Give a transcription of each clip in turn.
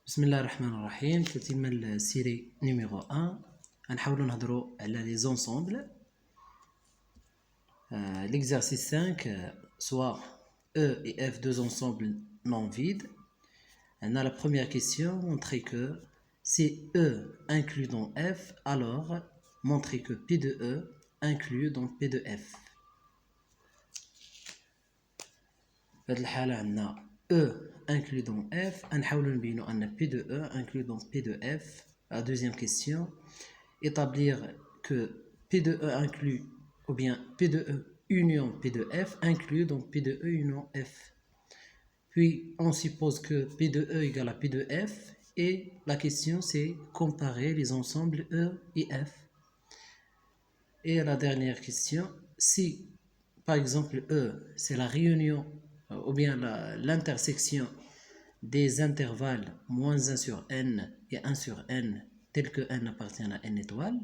بسم الله الرحمن الرحيم. تتم السيري نيميرو 1. غنحاولوا نهضروا على لي زونسومبل. L'exercice 5, soit E et F, deux ensembles non vides. On a la première question, montrer que si E inclut dans F, alors montrer que P de E inclut dans P de F. في هذه الحالة عندنا E inclut dans F, نحاولوا نبينوا أن P de E inclut dans P de F. La deuxième question, établir que P de E inclut, ou bien P de E union P de F inclut dans P de E union F. Puis on suppose que P de E égale à P de F, et la question c'est comparer les ensembles E et F. Et la dernière question, si par exemple E c'est la réunion ou bien l'intersection des intervalles moins 1 sur n et 1 sur n tel que n appartient à n étoile,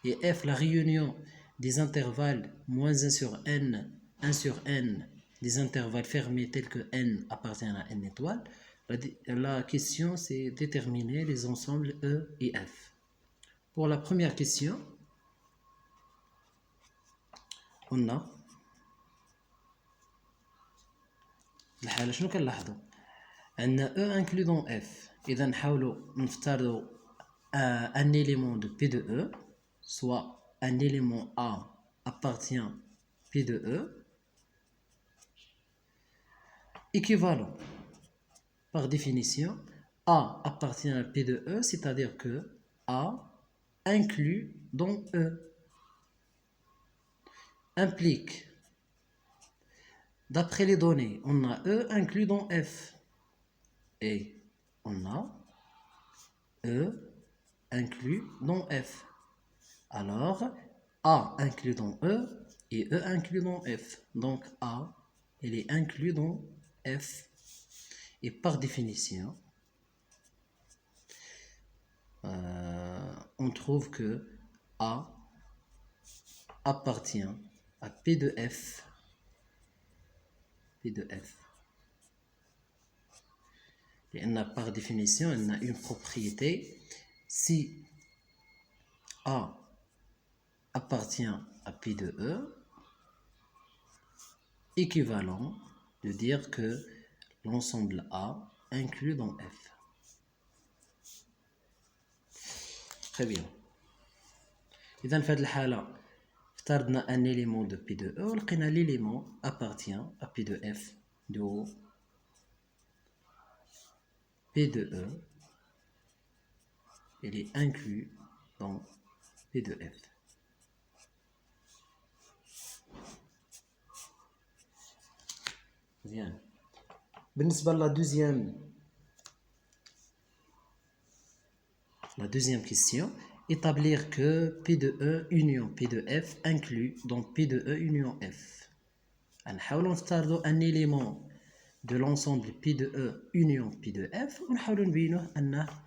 et F la réunion des intervalles moins 1 sur n, 1 sur n, des intervalles fermés tels que n appartient à n étoile, la question c'est déterminer les ensembles E et F. Pour la première question, on a الحالة شنو كنلاحظوا؟ عندنا E inclus dans F. إذا نحاولوا نفترضوا un élément de P de E, soit un élément A appartient à P de E, équivalent. Par définition, A appartient à P de E, c'est-à-dire que A inclus dans E implique, d'après les données, on a E inclus dans F et on a E inclus dans F. Alors, A inclus dans E et E inclus dans F. Donc A, il est inclus dans F. Et par définition, on trouve que A appartient à P de F. P de F. Et on a par définition, on a une propriété. Si A appartient à P de E, équivalent de dire que l'ensemble A inclus dans F. Très bien. إذا في هذه الحالة افترضنا un élément de P de E ولقينا l'élément appartient à P de F. Donc P de E il est inclus dans P de F. Bien. بالنسبة للا deuxième question, établir que P de E union P de F inclut dans P de E union F. نحاولوا نفترضوا un élément de l'ensemble P de E union P de F ونحاولوا نبينوا أنه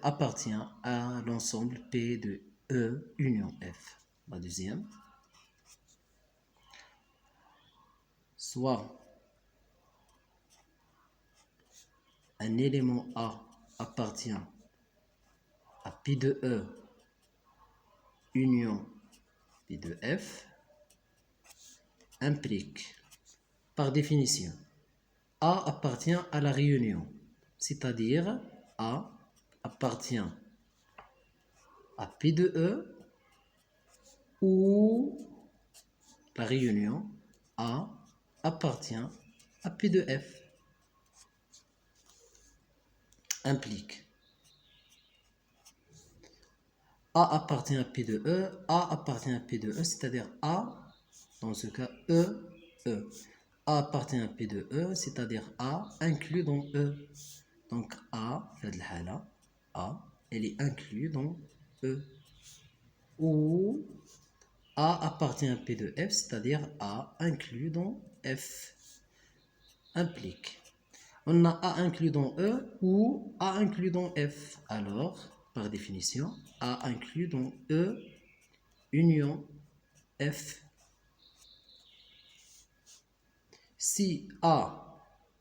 appartient à l'ensemble P de E union F. La deuxième, soit un élément A appartient à P de E union P de F implique, par définition, A appartient à la réunion, c'est-à-dire A appartient à P de E ou la réunion A appartient à P de F. Implique A appartient à P de E, A appartient à P de E, c'est-à-dire A, dans ce cas E, E. A appartient à P de E, c'est-à-dire A inclus dans E. Donc A, A, elle est inclus dans E. Ou A appartient à P de F, c'est-à-dire A inclus dans F. Implique. On a A inclus dans E ou A inclus dans F. Alors, par définition, A inclus dans E union F. Si A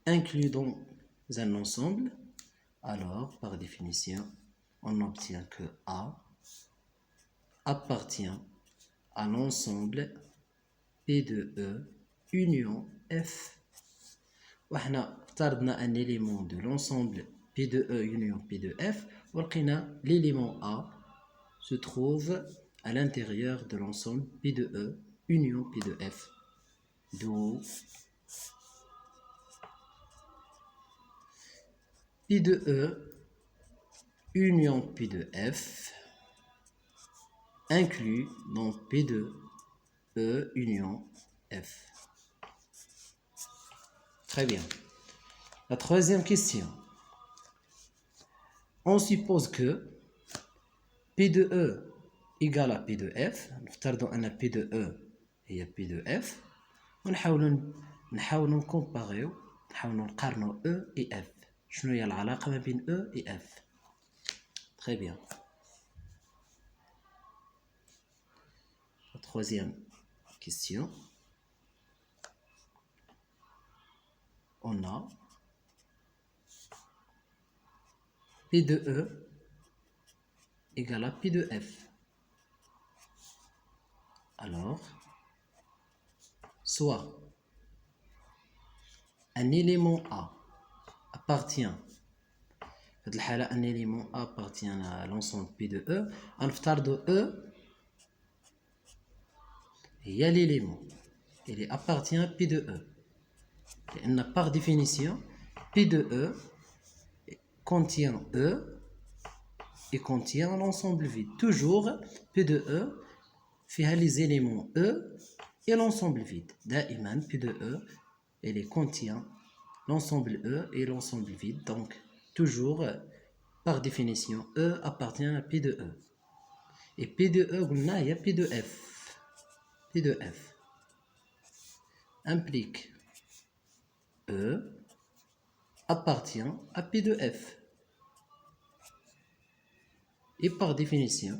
inclus dans un ensemble, alors par définition, on obtient que A appartient à l'ensemble P de E union F. وحنا افترضنا un élément de l'ensemble P de E union P de F ولقينا l'élément A se trouve à l'intérieur de l'ensemble P de E union P de F. D'où P de E union P de F inclus dans P de E union F. Très bien. La troisième question. On suppose que P de E égale à P de F. نفترض أن P de E هي P de F. ونحاول نكومباريو نحاول نقارنو E et F. شنو هي العلاقة ما بين E et F. Très bien. La troisième question. On a P de E égale à P de F. Alors, soit un élément A appartient, un élément A appartient à l'ensemble P de E, نفترض E هي l'élément, il appartient à P de E. Et par définition, P de E contient E et contient l'ensemble vide. Toujours, P de E fait les éléments E et l'ensemble vide. دائما P de E, elle contient l'ensemble E et l'ensemble vide. Donc, toujours, par définition, E appartient à P de E. Et P de E, il y a P de F. P de F implique E appartient à P de F. Et par définition,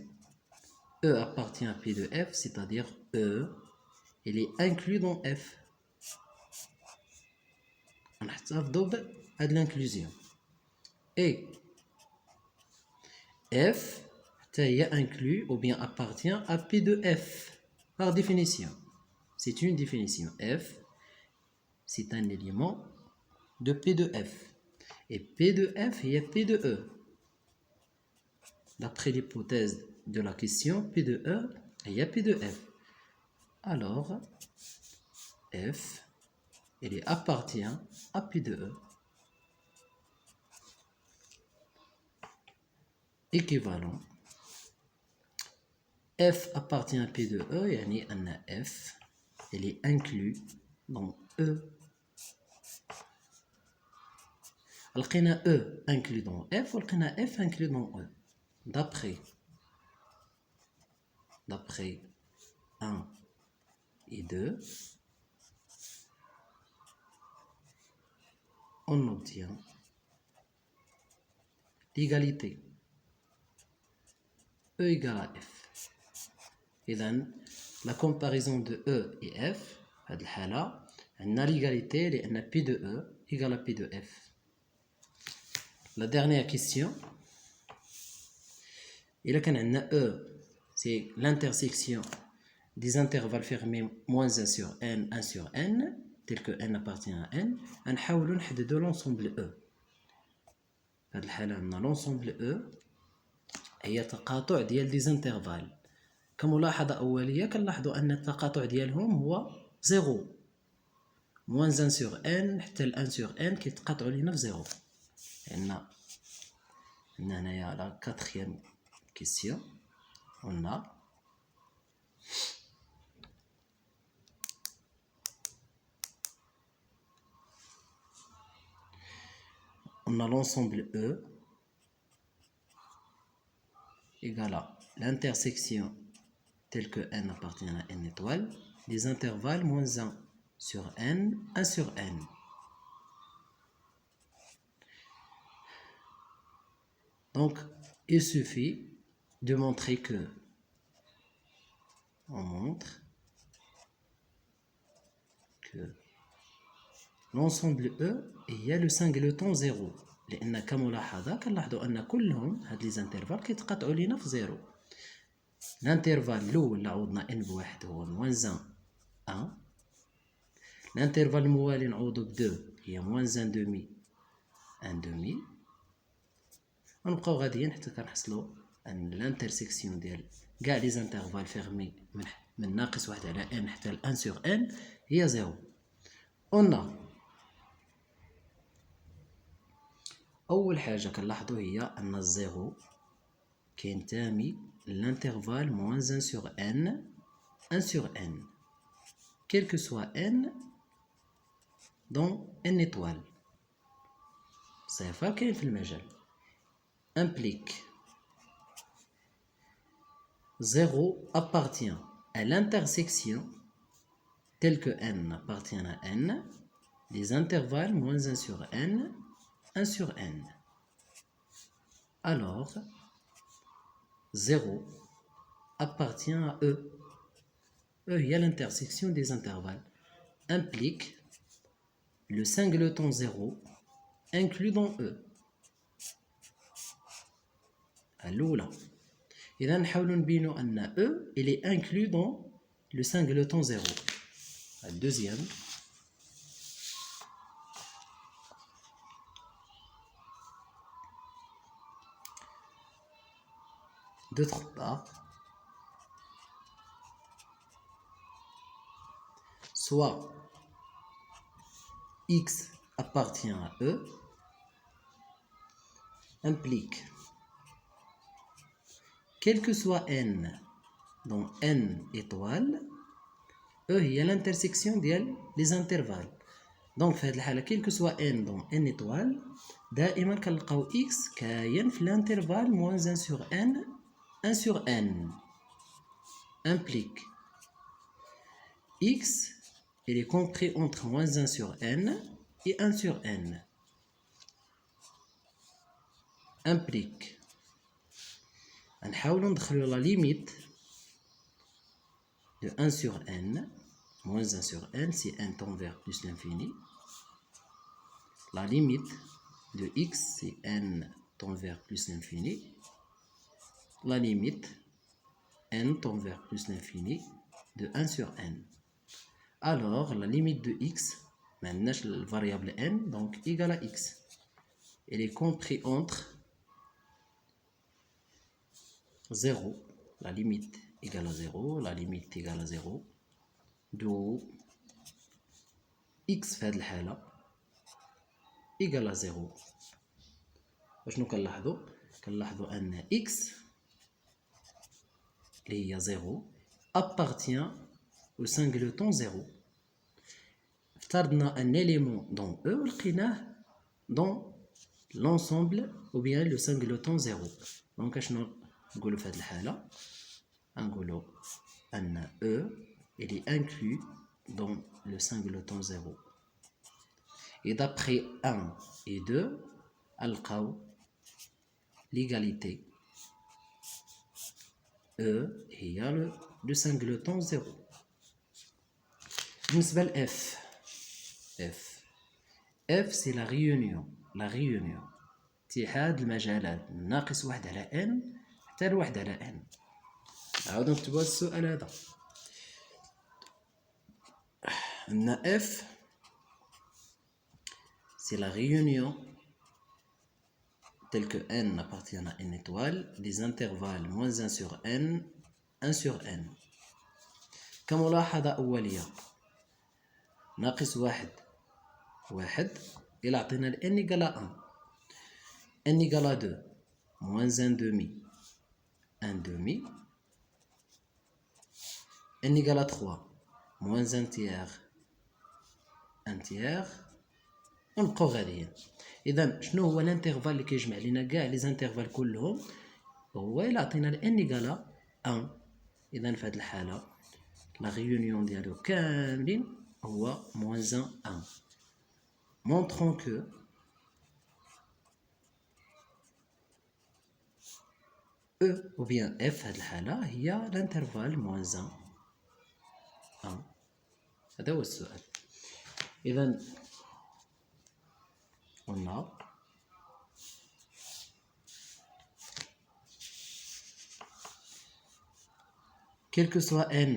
E appartient à P de F, c'est-à-dire E, il est inclus dans F. On a de l'inclusion. Et F est inclus ou bien appartient à P de F. Par définition. C'est une définition. F, c'est un élément de P de F. Et P de F, il y a P de E. D'après l'hypothèse de la question, P de E, il y a P de F. Alors, F, il appartient à P de E. Équivalent. F appartient à P de E, يعني أن F, il est inclus dans E. لقينا E inclus dans F ولقينا F inclus dans E. D'après 1 et 2, on obtient l'égalité E égale à F. Et donc, la comparaison de E et F, on a l'égalité de P de E égale à P de F. La dernière question, il y a E, c'est l'intersection des intervalles fermés moins 1 sur n, 1 sur n, tel que n appartient à n, on essaie de l'ensemble E. Dans l'ensemble E, il y a تقاطع ديال des intervalles. كملاحظة أولية كنلاحظوا أن التقاطع ديالهم هو 0. moins 1 sur n حتى ل 1 sur n كيتقاطعوا لينا في 0. عندنا هنايا لا كاتريام كيسيون on a l'ensemble E égale à l'intersection telle que n appartient à n étoile des intervalles moins 1 sur n, 1 sur n. Donc, il suffit de montrer que on montre que l'ensemble E هي لو سانغلوتون زيرو، لان كملاحظه كنلاحظوا ان كلهم هاد لي زانترفال كيتقاطعوا لينا في زيرو. الانترفال الاول اللي عوضنا ان بواحد هو موان 1. الانترفال الموالي نعوضو ب 2 هي موان 1 دومي 1 دومي. ونبقاو غاديين حتى كنحصلوا ان الانترسيكسيون ديال كاع لي زانترفال فيرمي من ناقص واحد على ان حتى ل 1 سور ان هي زيرو. قلنا اول حاجه كنلاحظوا هي ان الزيرو كينتمي للانترفال موان 1 سور ان 1 سور ان quel que soit n dans n étoile. صفر كاين في المجال implique 0 appartient à l'intersection telle que n appartient à n les intervalles moins 1 sur n 1 sur n. Alors 0 appartient à E. E il y a l'intersection des intervalles implique le singleton 0 inclus dans E. الأولى إذا نحاولوا نبينوا أن E il est inclus dans le singleton 0. La deuxième d'autre part soit X appartient à E implique quel que soit n dans n étoiles E هي l'intersection ديال les intervalles. donc في هذه الحالة quel que soit n dans n étoiles دائما كنلقاو x كاين في l'intervalle moins 1 sur n 1 sur n implique x il est compris entre moins 1 sur n et 1 sur n implique نحاولوا ندخلوا la limite de 1 sur n moins 1 sur n si n tend vers plus l'infini. La limite de x si n tend vers plus l'infini. La limite n tend vers plus l'infini de 1 sur n. Alors la limite de x, maintenant la variable n, donc égale à x. Elle est comprise entre 0, la limite égale à 0, la limite égale à 0, d'où x في هذه الحالة égale à 0. وشنو كنلاحظوا أن x اللي هي 0 appartient au singleton 0. افترضنا un élément dans E ولقيناه dans l'ensemble ou bien le singleton 0. donc شنو نقولوا في هذه الحالة نقولوا أن E il est inclus dans le singleton 0. Et d'après 1 et 2, نلقاو l'égalité E هي le singleton 0. بالنسبة ل F c'est la réunion اتحاد المجالات من ناقص واحد على n حتى لواحد على n. عاودوا نكتبوا السؤال هذا أن F c'est la réunion telle que n appartient à n étoile des intervalles moins 1 sur n 1 sur n. كملاحظة أولية ناقص واحد إلا عطينا ل n égale à 1 n égale à 2 moins 1 demi 1 demi n égale à 3 moins 1 tiers 1 tiers ونبقاو غاديين. اذا شنو هو الانترفال اللي كيجمع لينا كاع لي زانترفال كلهم؟ هو الا عطينا ل n égale à 1. اذا في هذه الحاله لا ريونيون ديالو كاملين هو moins 1 montrant que E ou bien F في هذه الحاله هي الانترفال moins 1. هذا هو السؤال. اذا on a quel que soit n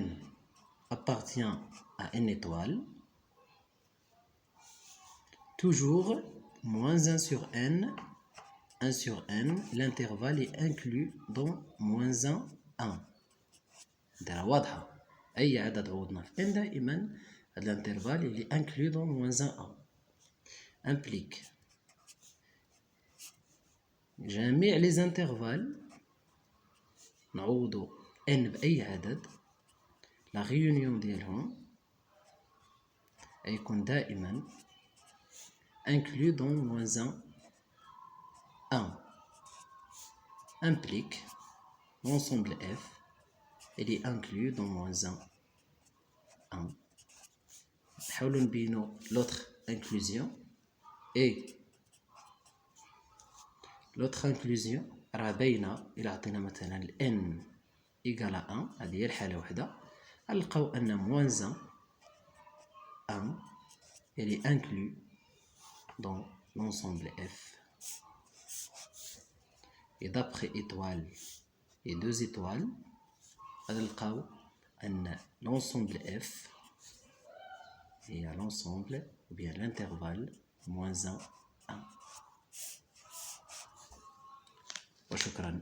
appartient à n étoile, toujours moins 1 sur n, 1 sur n, l'intervalle est inclus dans moins 1, 1. دايرة واضحة. أي عدد عوضنا في n دائما هذا الانترفال اللي inclus dans moins 1, 1 implique جميع les intervalles نعوضو n بأي عدد لا ريونيون ديالهم يكون دائما inclus dans moins 1, 1 implique l'ensemble f il est inclus dans moins 1, 1. نحاولو نبينو l'autre inclusion et l'autre inclusion راه باينة. إلا عطينا مثلا n égale à 1 هذه هي الحالة وحدة نلقاو أن moins 1, 1 elle est inclus dans l'ensemble f. Et d'après étoile et deux étoiles نلقاو أن l'ensemble f est à l'ensemble ou bien l'intervalle moins 1, 1. وشكرا.